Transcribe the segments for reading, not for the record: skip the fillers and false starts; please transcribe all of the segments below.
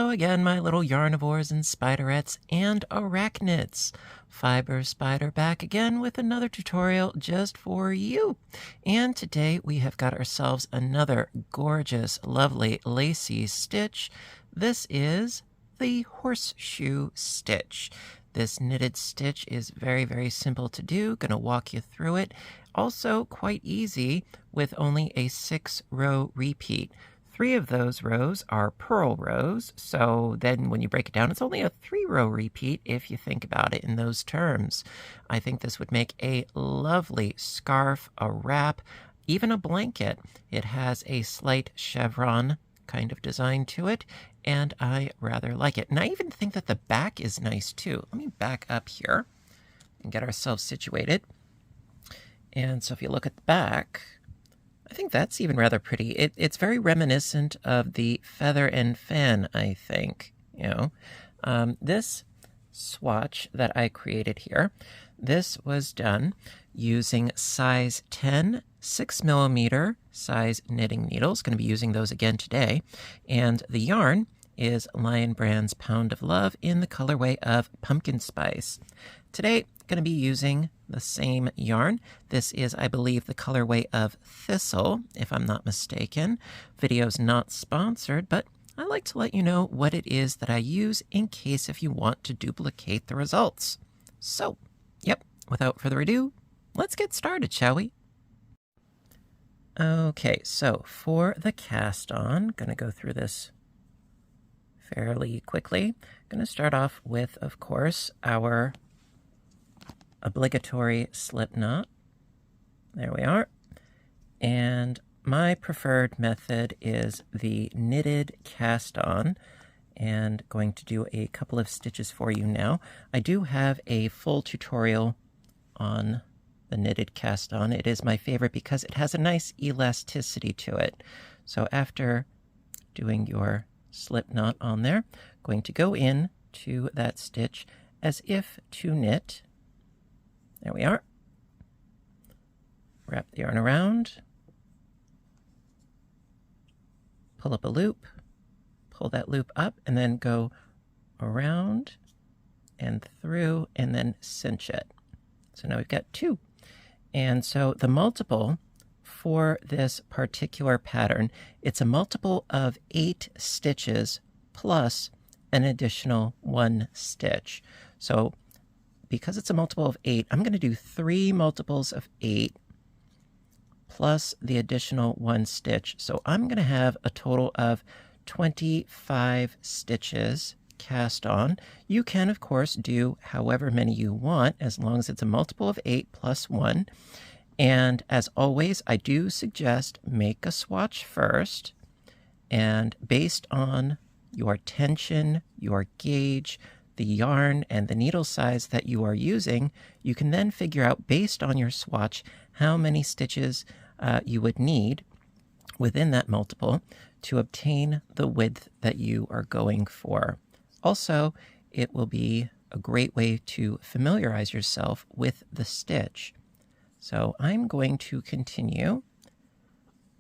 Hello again, my little yarnivores and spiderettes and arachnids. Fiber Spider back again with another tutorial just for you. And today we have got ourselves another gorgeous, lovely, lacy stitch. This is the horseshoe stitch. This knitted stitch is very, very simple to do. Gonna walk you through it. Also quite easy with only a 6-row repeat. 3 of those rows are purl rows, so then when you break it down, it's only a 3-row repeat if you think about it in those terms. I think this would make a lovely scarf, a wrap, even a blanket. It has a slight chevron kind of design to it, and I rather like it. And I even think that the back is nice too. Let me back up here and get ourselves situated. And so if you look at the back, I think that's even rather pretty. It's very reminiscent of the feather and fan, I think. This swatch that I created here, this was done using size 10, 6mm size knitting needles. Going to be using those again today. And the yarn is Lion Brand's Pound of Love in the colorway of Pumpkin Spice. Today, going to be using the same yarn. This is, I believe, the colorway of Thistle, if I'm not mistaken. Video's not sponsored, but I like to let you know what it is that I use in case if you want to duplicate the results. So, yep, without further ado, let's get started, shall we? Okay, so for the cast on, going to go through this fairly quickly. Going to start off with, of course, our obligatory slip knot. There we are. And my preferred method is the knitted cast on, and going to do a couple of stitches for you now. I do have a full tutorial on the knitted cast on. It is my favorite because it has a nice elasticity to it. So after doing your slip knot on there, going to go in to that stitch as if to knit. There we are. Wrap the yarn around. Pull up a loop. Pull that loop up and then go around and through and then cinch it. So now we've got 2. And so the multiple for this particular pattern, it's a multiple of 8 stitches plus an additional 1 stitch. So because it's a multiple of 8, I'm going to do 3 multiples of 8 plus the additional 1 stitch. So I'm going to have a total of 25 stitches cast on. You can, of course, do however many you want, as long as it's a multiple of 8 plus 1. And as always, I do suggest make a swatch first. And based on your tension, your gauge, the yarn and the needle size that you are using, you can then figure out, based on your swatch, how many stitches you would need within that multiple to obtain the width that you are going for. Also, it will be a great way to familiarize yourself with the stitch. So I'm going to continue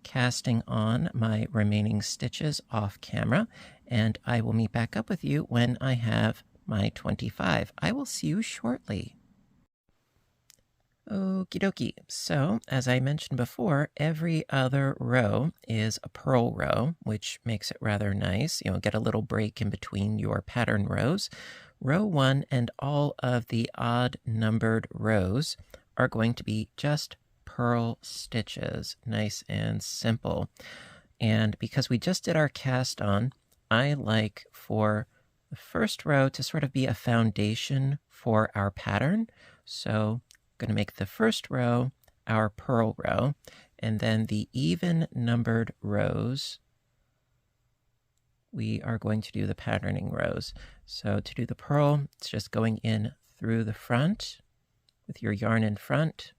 casting on my remaining stitches off camera, and I will meet back up with you when I have my 25. I will see you shortly. Okie dokie. So, as I mentioned before, every other row is a purl row, which makes it rather nice. Get a little break in between your pattern rows. Row 1 and all of the odd numbered rows are going to be just purl stitches. Nice and simple. And because we just did our cast on, I like for the first row to sort of be a foundation for our pattern. So I'm going to make the first row our purl row, and then the even numbered rows, we are going to do the patterning rows. So to do the purl, it's just going in through the front with your yarn in front,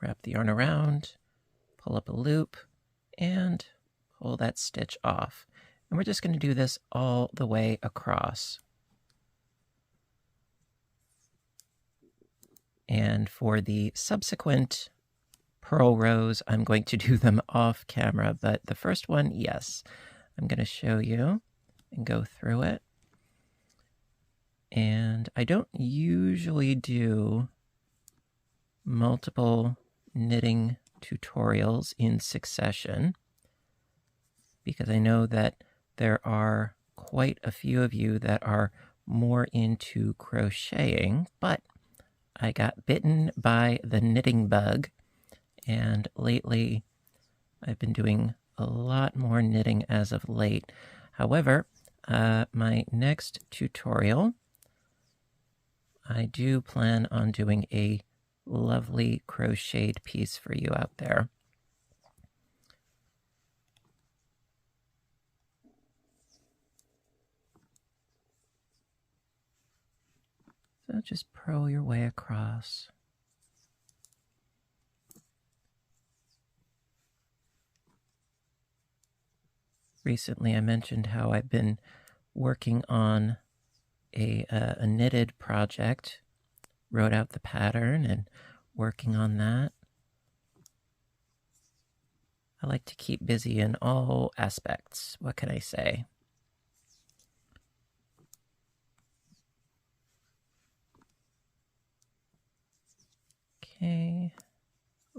wrap the yarn around, pull up a loop, and pull that stitch off. And we're just going to do this all the way across. And for the subsequent purl rows, I'm going to do them off camera, but the first one, yes, I'm going to show you and go through it. And I don't usually do multiple knitting tutorials in succession because I know that there are quite a few of you that are more into crocheting, but I got bitten by the knitting bug, and lately I've been doing a lot more knitting as of late. However, my next tutorial, I do plan on doing a lovely crocheted piece for you out there. So just purl your way across. Recently, I mentioned how I've been working on a knitted project, wrote out the pattern and working on that. I like to keep busy in all aspects. What can I say? Okay,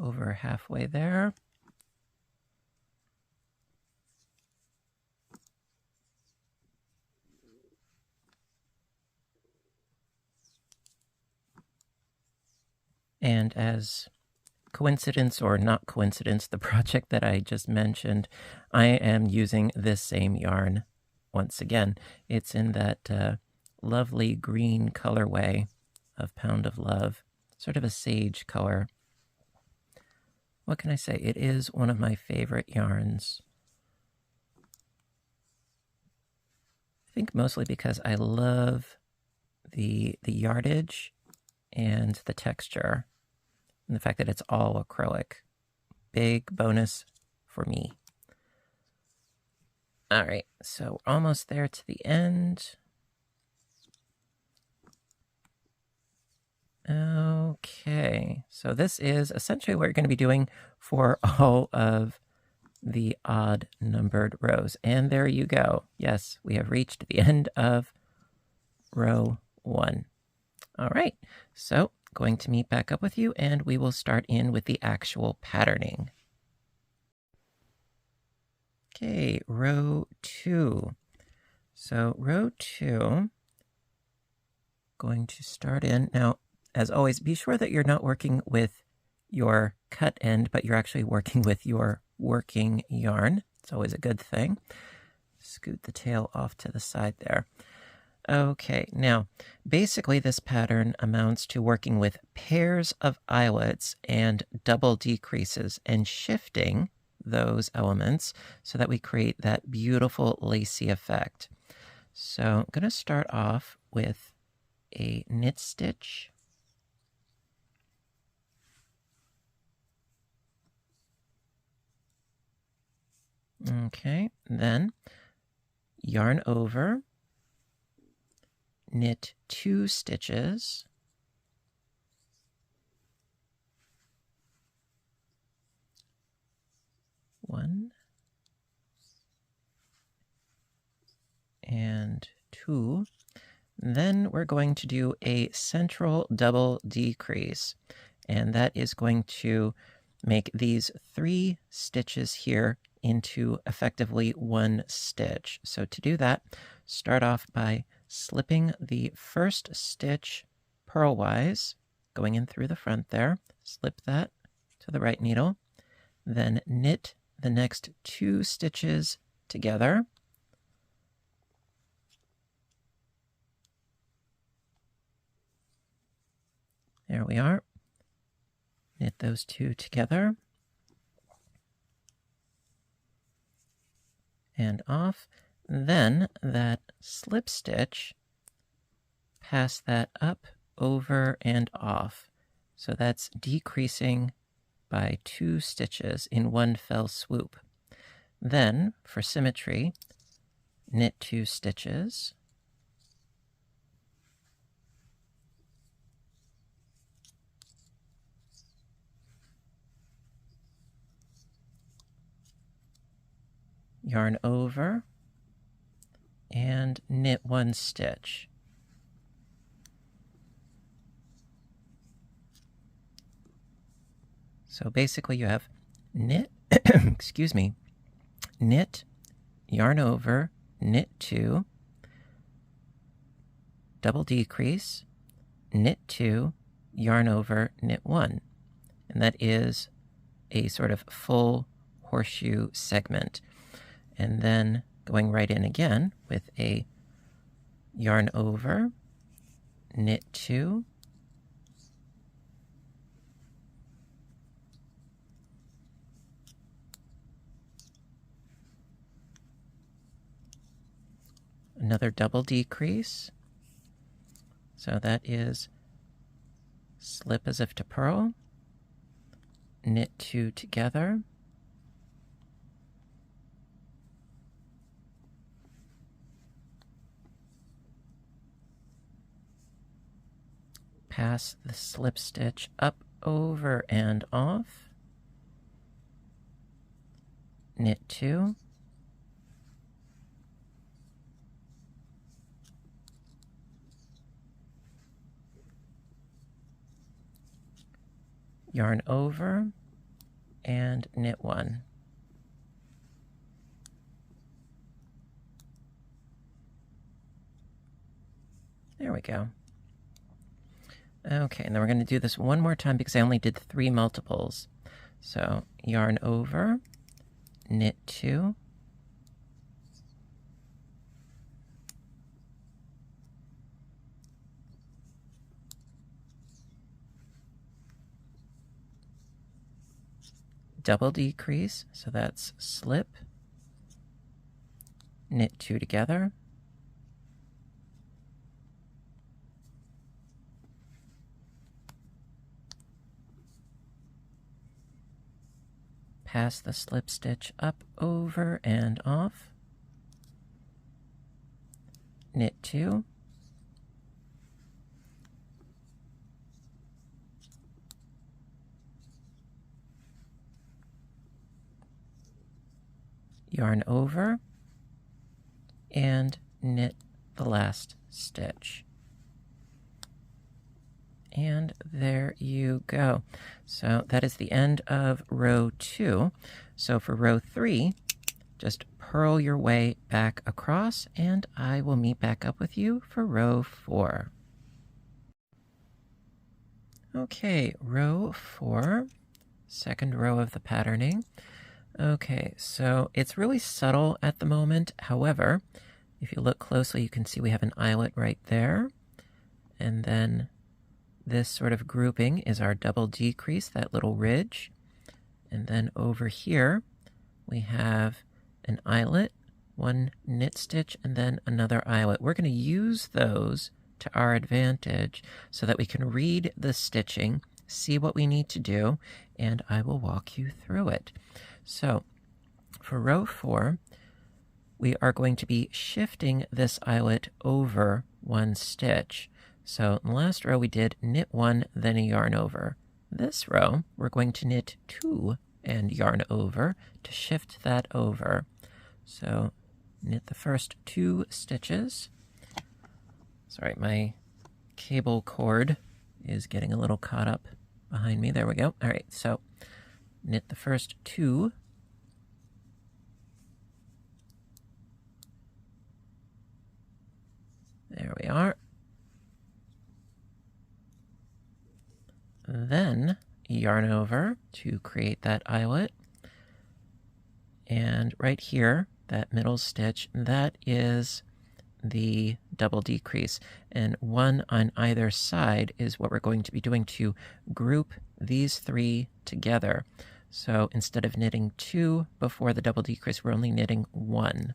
over halfway there. And as coincidence or not coincidence, the project that I just mentioned, I am using this same yarn once again. It's in that lovely green colorway of Pound of Love, sort of a sage color. What can I say? It is one of my favorite yarns. I think mostly because I love the yardage and the texture, and the fact that it's all acrylic. Big bonus for me. All right, so we're almost there to the end. Okay, so this is essentially what you're going to be doing for all of the odd numbered rows. And there you go. Yes, we have reached the end of row 1. All right, so going to meet back up with you, and we will start in with the actual patterning. Okay, row 2. So row 2, going to start in. Now, as always, be sure that you're not working with your cut end, but you're actually working with your working yarn. It's always a good thing. Scoot the tail off to the side there. Okay, now, basically this pattern amounts to working with pairs of eyelets and double decreases and shifting those elements so that we create that beautiful lacy effect. So I'm going to start off with a knit stitch. Okay, then yarn over, knit 2 stitches, one and 2. Then we're going to do a central double decrease, and that is going to make these 3 stitches here into effectively 1 stitch. So to do that, start off by slipping the first stitch purlwise, going in through the front there, slip that to the right needle, then knit the next 2 stitches together. There we are. Knit those 2 together. And off. Then that slip stitch, pass that up, over, and off. So that's decreasing by 2 stitches in one fell swoop. Then, for symmetry, knit 2 stitches. Yarn over, and knit 1 stitch. So basically you have knit, excuse me, knit, yarn over, knit 2, double decrease, knit 2, yarn over, knit 1. And that is a sort of full horseshoe segment. And then going right in again with a yarn over, knit 2, another double decrease. So that is slip as if to purl, knit 2 together, pass the slip stitch up, over, and off, knit 2, yarn over, and knit 1. There we go. Okay, and then we're going to do this one more time because I only did 3 multiples. So yarn over, knit 2, double decrease, so that's slip, knit 2 together, pass the slip stitch up, over, and off, knit 2, yarn over, and knit the last stitch. And there you go. So that is the end of row 2. So for row 3, just purl your way back across, and I will meet back up with you for row 4. Okay, row 4, second row of the patterning. Okay, so it's really subtle at the moment. However, if you look closely, you can see we have an eyelet right there. And then this sort of grouping is our double decrease, that little ridge. And then over here, we have an eyelet, 1 knit stitch, and then another eyelet. We're going to use those to our advantage so that we can read the stitching, see what we need to do, and I will walk you through it. So for row 4, we are going to be shifting this eyelet over 1 stitch. So in the last row we did knit 1, then a yarn over. This row we're going to knit 2 and yarn over to shift that over. So knit the first 2 stitches. Sorry, my cable cord is getting a little caught up behind me. There we go. All right, so knit the first 2. There we are. Then yarn over to create that eyelet. And right here, that middle stitch, that is the double decrease. And 1 on either side is what we're going to be doing to group these 3 together. So instead of knitting 2 before the double decrease, we're only knitting 1.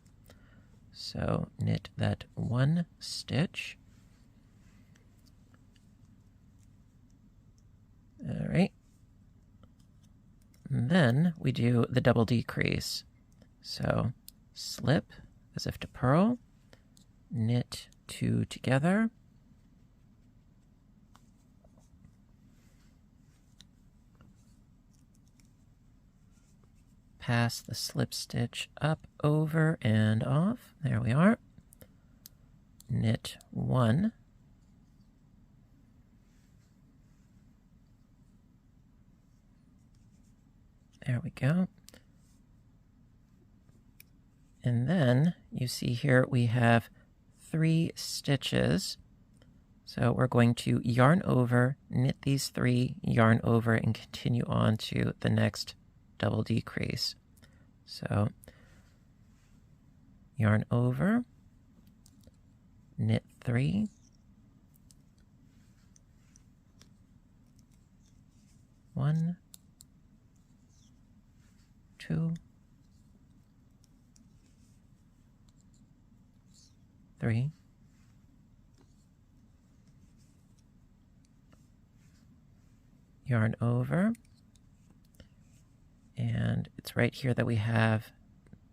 So knit that 1 stitch. All right. And then we do the double decrease. So slip as if to purl, knit 2 together, pass the slip stitch up, over, and off. There we are. knit 1, there we go. And then you see here we have 3 stitches. So we're going to yarn over, knit these 3, yarn over, and continue on to the next double decrease. So yarn over, knit 3, one, 2, 3, yarn over, and it's right here that we have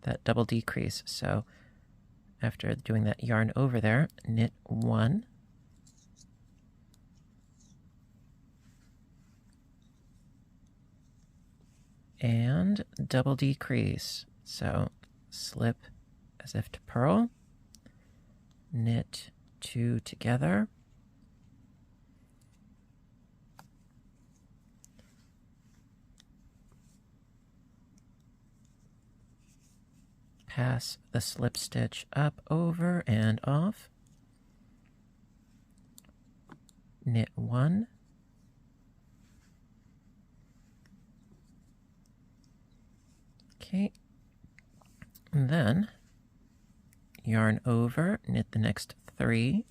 that double decrease. So after doing that yarn over there, knit 1, and double decrease. So slip as if to purl, knit 2 together, pass the slip stitch up, over, and off, knit 1, okay, and then yarn over, knit the next 3,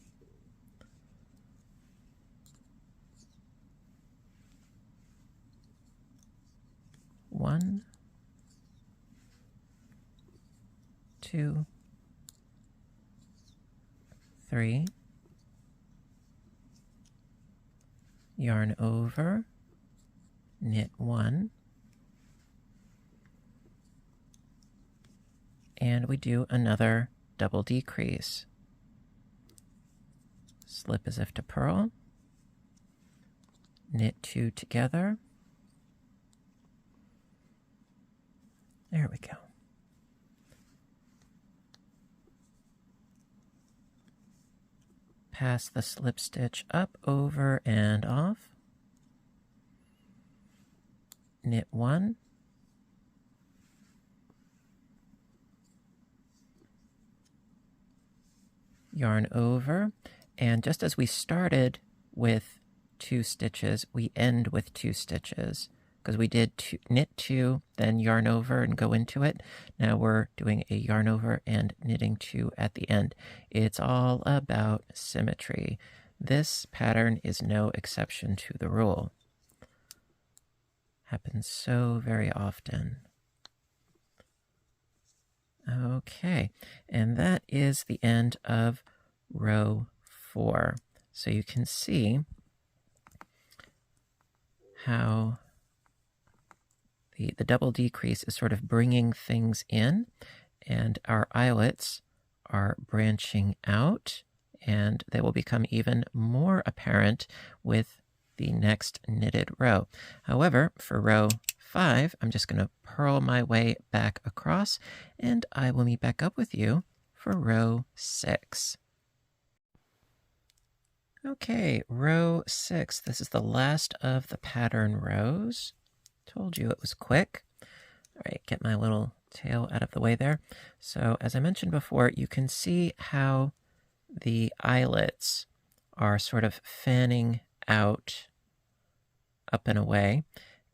one, 2, 3, yarn over, knit 1, and we do another double decrease. Slip as if to purl, knit 2 together, there we go. Pass the slip stitch up, over, and off, knit 1, yarn over, and just as we started with 2 stitches, we end with 2 stitches, because we did knit 2, then yarn over and go into it. Now we're doing a yarn over and knitting 2 at the end. It's all about symmetry. This pattern is no exception to the rule. Happens so very often. Okay, and that is the end of row 4. So you can see how the double decrease is sort of bringing things in, and our eyelets are branching out, and they will become even more apparent with the next knitted row. However, for row 5, I'm just going to purl my way back across, and I will meet back up with you for row 6. Okay, row 6. This is the last of the pattern rows. Told you it was quick. All right, get my little tail out of the way there. So as I mentioned before, you can see how the eyelets are sort of fanning out up and away,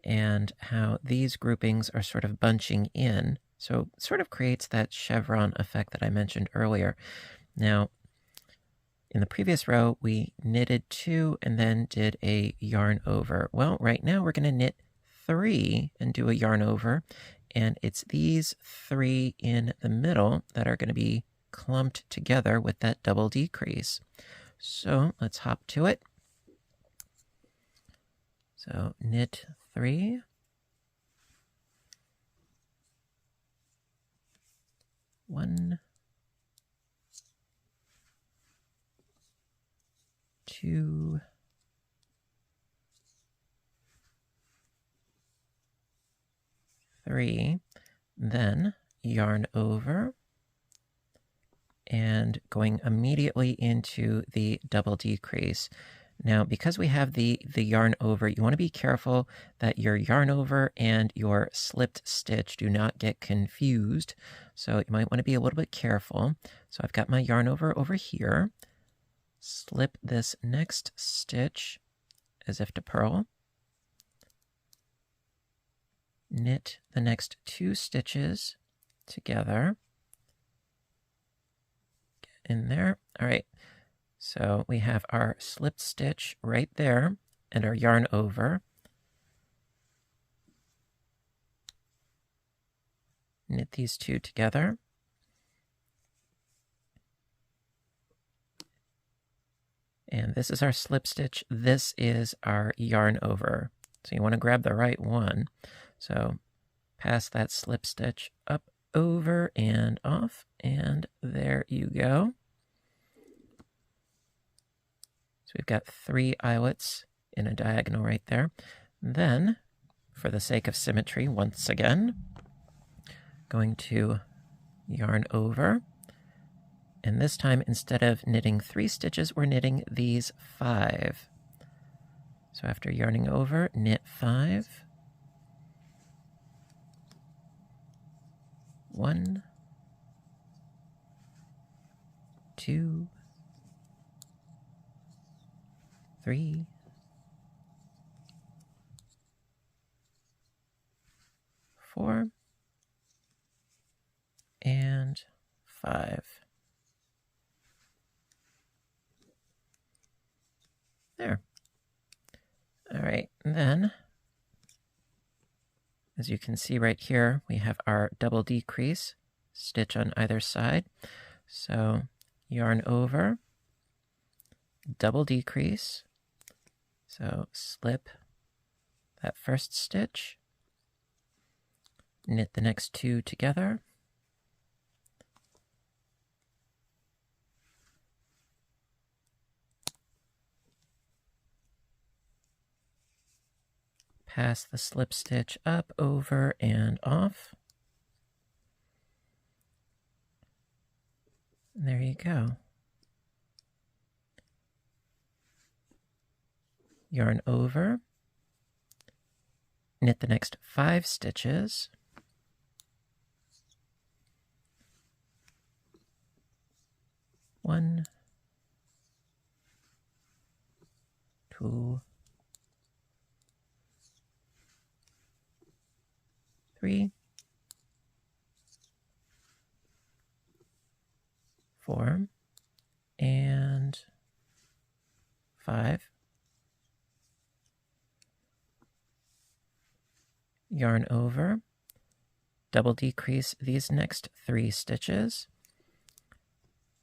and how these groupings are sort of bunching in. So it sort of creates that chevron effect that I mentioned earlier. Now, in the previous row, we knitted 2 and then did a yarn over. Well, right now we're going to knit 3 and do a yarn over, and it's these 3 in the middle that are going to be clumped together with that double decrease. So let's hop to it. So knit 3, 1, 2, 3, then yarn over and going immediately into the double decrease. Now, because we have the yarn over, you want to be careful that your yarn over and your slipped stitch do not get confused. So you might want to be a little bit careful. So I've got my yarn over here. Slip this next stitch as if to purl. Knit the next 2 stitches together. Get in there. All right. So we have our slipped stitch right there and our yarn over. Knit these 2 together. And this is our slip stitch. This is our yarn over. So you want to grab the right one. So pass that slip stitch up, over, and off. And there you go. So we've got 3 eyelets in a diagonal right there. Then, for the sake of symmetry, once again, going to yarn over. And this time, instead of knitting 3 stitches, we're knitting these 5. So after yarning over, knit 5. 1, 2, 3, 4, and 5. There. All right, and then, as you can see right here, we have our double decrease, stitch on either side. So yarn over, double decrease. So slip that first stitch, knit the next 2 together. Pass the slip stitch up, over, and off. And there you go. Yarn over, knit the next 5 stitches. One, 2, 3, 4, and 5. Yarn over, double decrease these next 3 stitches,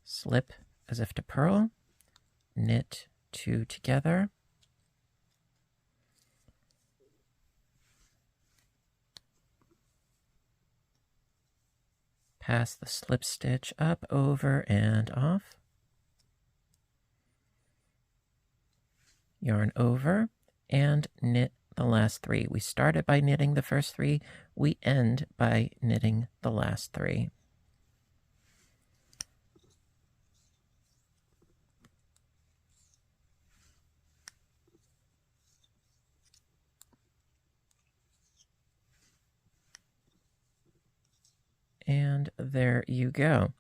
slip as if to purl, knit 2 together, pass the slip stitch up, over, and off, yarn over, and knit the last 3. We started by knitting the first 3, we end by knitting the last 3. And there you go.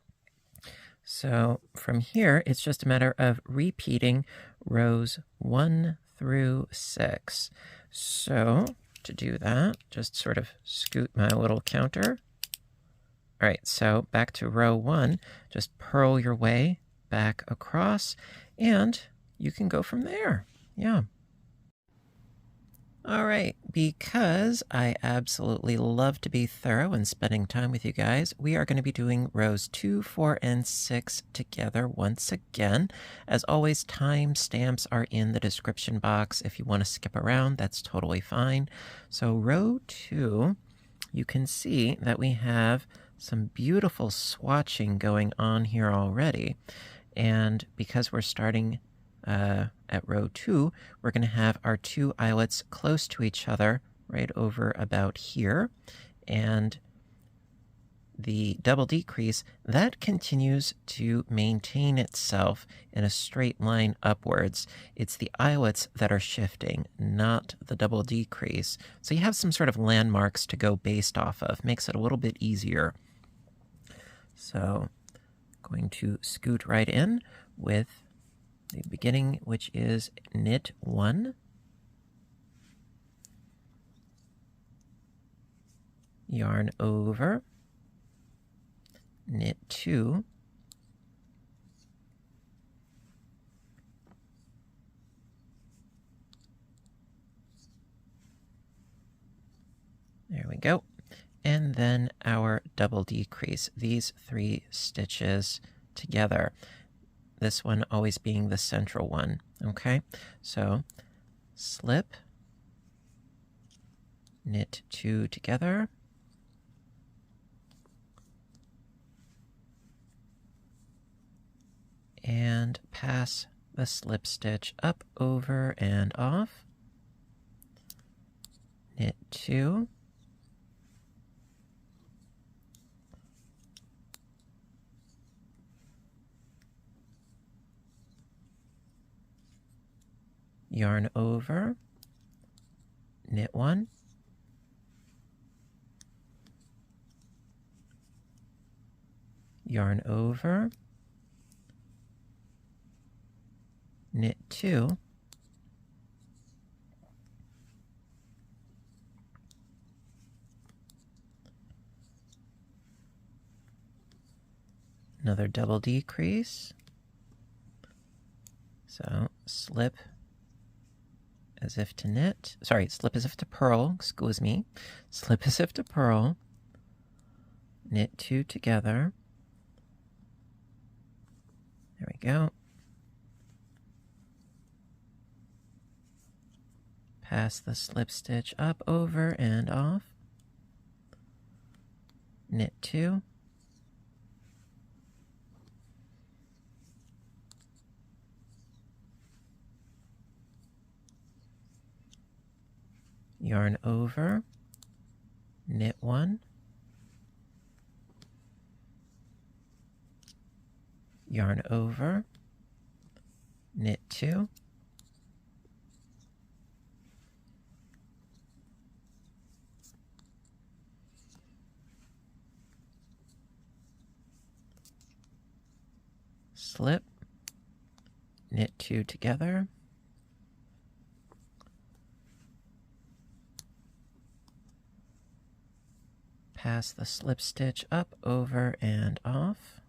So from here, it's just a matter of repeating rows 1 through 6. So to do that, just sort of scoot my little counter. All right, so back to row 1, just purl your way back across, and you can go from there. Yeah. All right, because I absolutely love to be thorough and spending time with you guys, we are going to be doing rows 2, 4, and 6 together once again. As always, timestamps are in the description box. If you want to skip around, that's totally fine. So row 2, you can see that we have some beautiful swatching going on here already. And because we're starting at row 2, we're going to have our 2 eyelets close to each other right over about here. And the double decrease, that continues to maintain itself in a straight line upwards. It's the eyelets that are shifting, not the double decrease. So you have some sort of landmarks to go based off of. Makes it a little bit easier. So going to scoot right in with the beginning, which is knit 1, yarn over, knit 2, there we go, and then our double decrease, these 3 stitches together, this one always being the central one. Okay, so slip, knit 2 together, and pass the slip stitch up, over, and off, knit 2, yarn over, knit 1, yarn over, knit 2, another double decrease, so slip as if to knit, sorry, slip as if to purl, excuse me, slip as if to purl, knit 2 together, there we go, pass the slip stitch up, over, and off, knit 2, yarn over, knit 1, yarn over, knit 2, slip, knit 2 together, pass the slip stitch up, over, and off,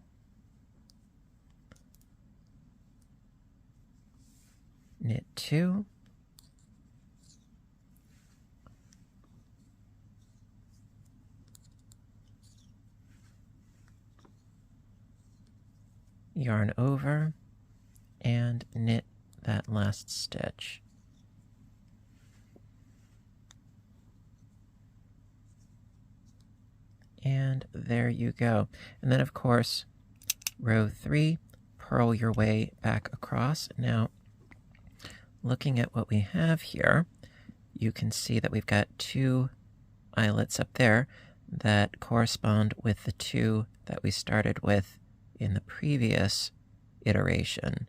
knit 2, yarn over, and knit that last stitch. And there you go. And then, of course, row 3, purl your way back across. Now, looking at what we have here, you can see that we've got 2 eyelets up there that correspond with the 2 that we started with in the previous iteration.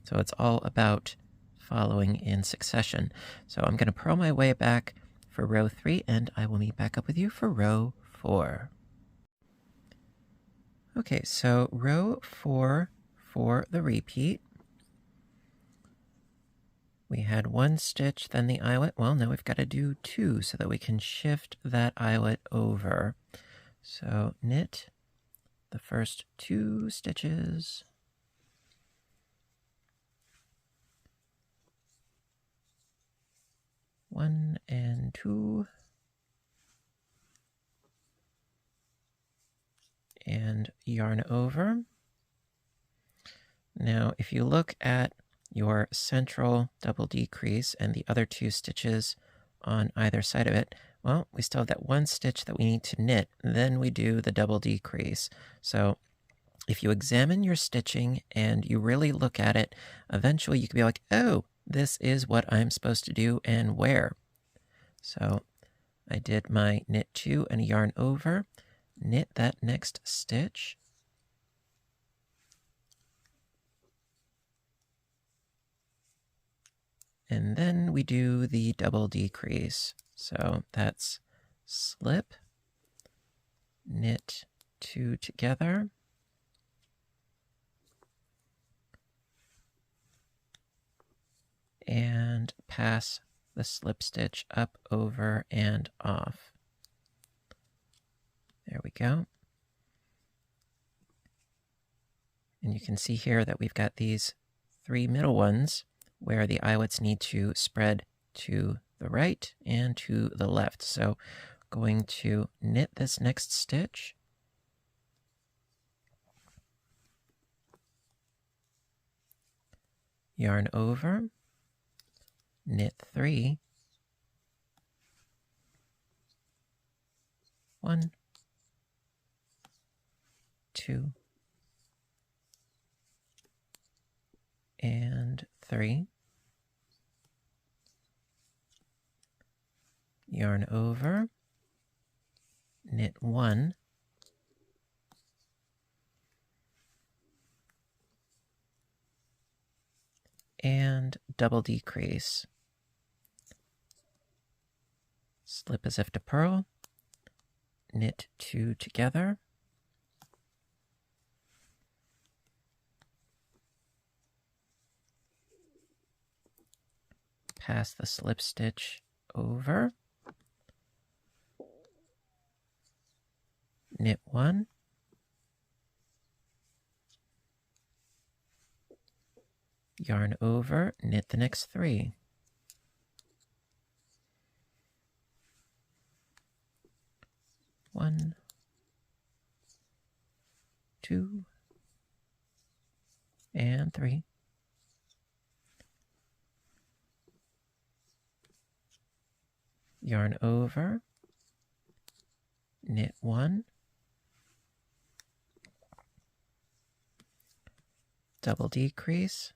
So it's all about following in succession. So I'm going to purl my way back for row 3, and I will meet back up with you for row 4. Okay, so row 4 for the repeat. We had 1 stitch, then the eyelet. Well, now we've got to do 2 so that we can shift that eyelet over. So knit the first 2 stitches. One and 2. And yarn over. Now, if you look at your central double decrease and the other 2 stitches on either side of it, well, we still have that 1 stitch that we need to knit, then we do the double decrease. So if you examine your stitching and you really look at it, eventually you can be like, oh, this is what I'm supposed to do and where. So I did my knit 2 and yarn over, knit that next stitch. And then we do the double decrease. So that's slip, knit 2 together, and pass the slip stitch up, over, and off. There we go. And you can see here that we've got these 3 middle ones where the eyelets need to spread to the right and to the left. So going to knit this next stitch, yarn over, knit 3, 1, 2, and 3, yarn over, knit 1, and double decrease. Slip as if to purl, knit 2 together, pass the slip stitch over, knit 1, yarn over, knit the next 3. 1, 2, and 3. Yarn over, knit 1, double decrease,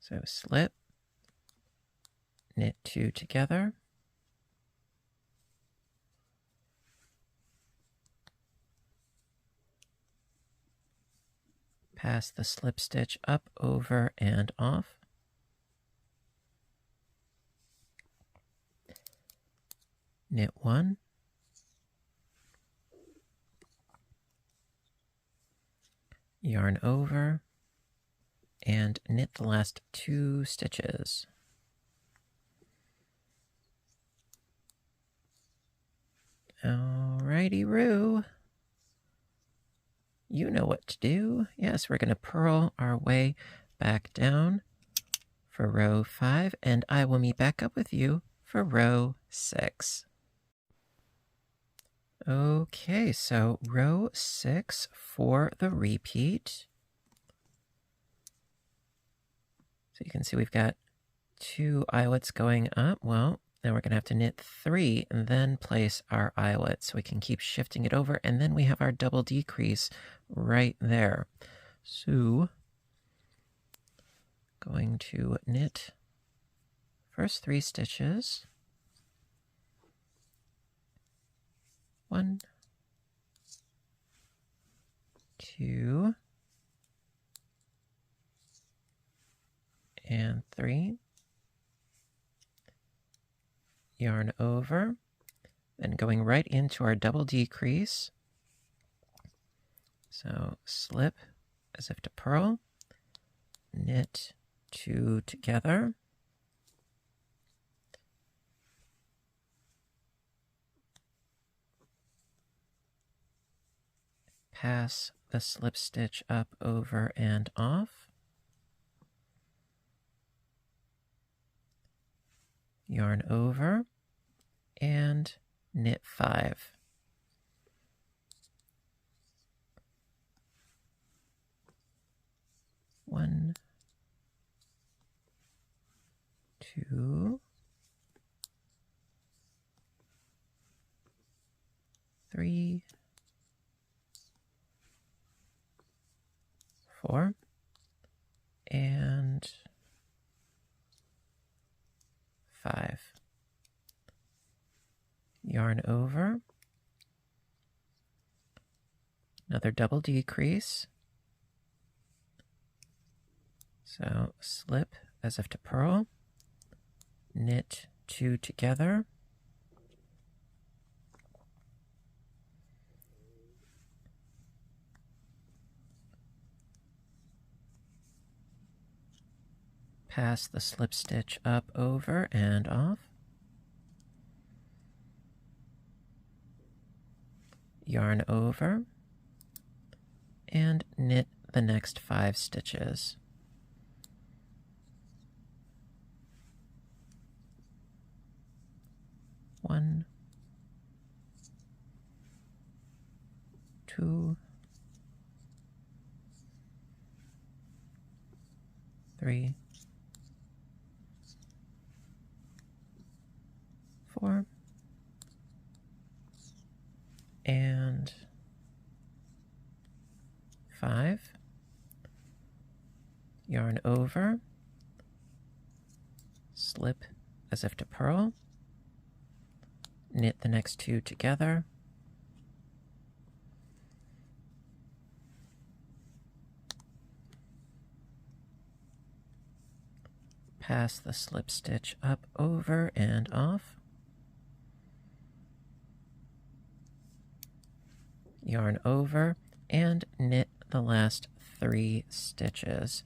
so slip, knit 2 together, pass the slip stitch up, over, and off, knit 1, yarn over, and knit the last 2 stitches. Alrighty-roo. You know what to do. Yes, we're going to purl our way back down for row 5, and I will meet back up with you for row 6. Okay, so row 6 for the repeat. So you can see we've got 2 eyelets going up. Well, now we're going to have to knit 3 and then place our eyelet so we can keep shifting it over, and then we have our double decrease right there. So going to knit first 3 stitches. 1, 2, and 3. Yarn over, then going right into our double decrease. So slip as if to purl, knit 2 together, pass the slip stitch up, over, and off, yarn over, and knit 5. One, 2, 3, 4, and 5. Yarn over, Another double decrease. So slip as if to purl, knit 2 together, pass the slip stitch up, over, and off, yarn over, and knit the next 5 stitches. One, 2, 3, 4, and 5. Yarn over, slip as if to purl, knit the next 2 together, pass the slip stitch up, over, and off, yarn over, and knit the last 3 stitches.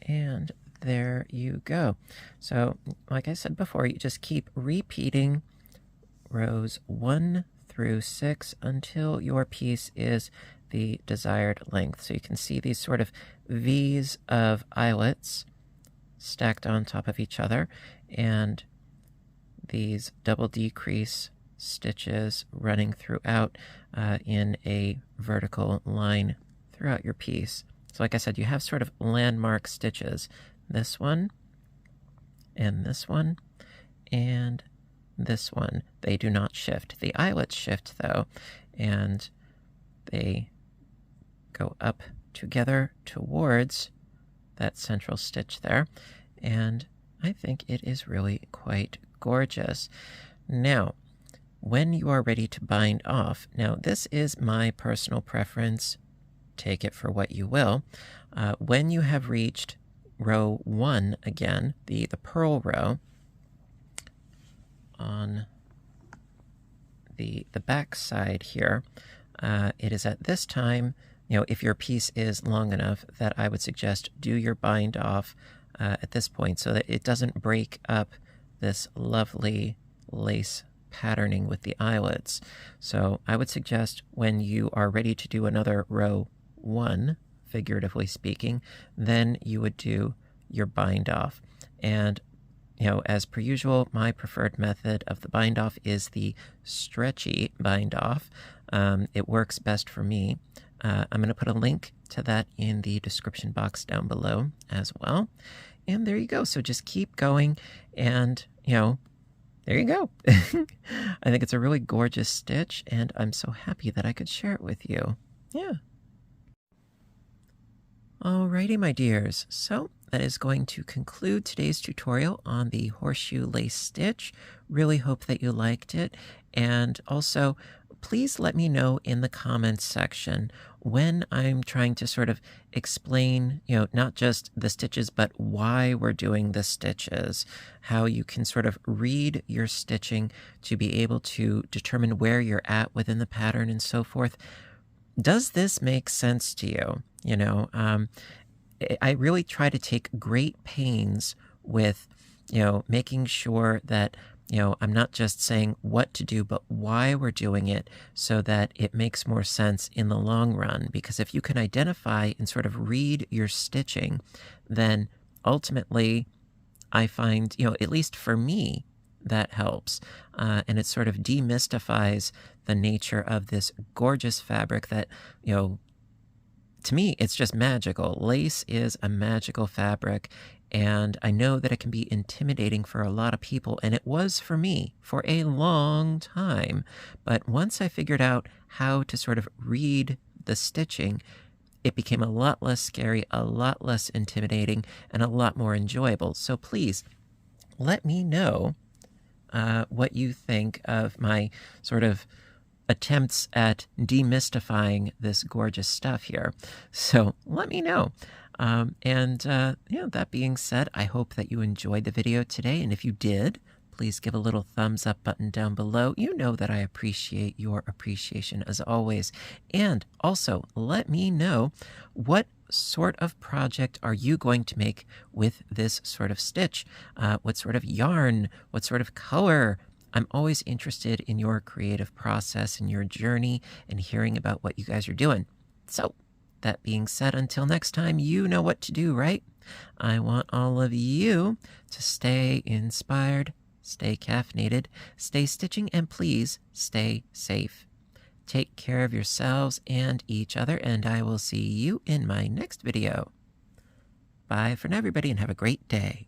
And there you go. So, like I said before, you just keep repeating rows 1 through 6 until your piece is the desired length. So you can see these sort of V's of eyelets stacked on top of each other, and these double decrease stitches running throughout in a vertical line throughout your piece. So like I said, you have sort of landmark stitches. This one, and this one, and this one. They do not shift. The eyelets shift, though, and they go up together towards that central stitch there, and I think it is really quite gorgeous. Now, when you are ready to bind off, now this is my personal preference, take it for what you will. When you have reached row 1 again, the purl row, on the back side here, it is at this time, if your piece is long enough, that I would suggest do your bind off at this point so that it doesn't break up this lovely lace patterning with the eyelets. So I would suggest when you are ready to do another row 1, figuratively speaking, then you would do your bind off. And as per usual, my preferred method of the bind off is the stretchy bind off. It works best for me. I'm going to put a link to that in the description box down below as well. And there you go. So just keep going, and there you go. I think it's a really gorgeous stitch, and I'm so happy that I could share it with you. Yeah. Alrighty, my dears. So that is going to conclude today's tutorial on the horseshoe lace stitch. Really hope that you liked it. And also, please let me know in the comments section when I'm trying to sort of explain, not just the stitches, but why we're doing the stitches, how you can sort of read your stitching to be able to determine where you're at within the pattern and so forth. Does this make sense to you? I really try to take great pains with, making sure that, I'm not just saying what to do, but why we're doing it so that it makes more sense in the long run. Because if you can identify and sort of read your stitching, then ultimately I find, at least for me, that helps. And it sort of demystifies the nature of this gorgeous fabric that, to me, it's just magical. Lace is a magical fabric, and I know that it can be intimidating for a lot of people, and it was for me for a long time. But once I figured out how to sort of read the stitching, it became a lot less scary, a lot less intimidating, and a lot more enjoyable. So please let me know what you think of my sort of attempts at demystifying this gorgeous stuff here. So let me know. That being said, I hope that you enjoyed the video today. And if you did, please give a little thumbs up button down below. You know that I appreciate your appreciation as always. And also let me know, what sort of project are you going to make with this sort of stitch? What sort of yarn? What sort of color? I'm always interested in your creative process and your journey and hearing about what you guys are doing. So that being said, until next time, you know what to do, right? I want all of you to stay inspired, stay caffeinated, stay stitching, and please stay safe. Take care of yourselves and each other, and I will see you in my next video. Bye for now, everybody, and have a great day.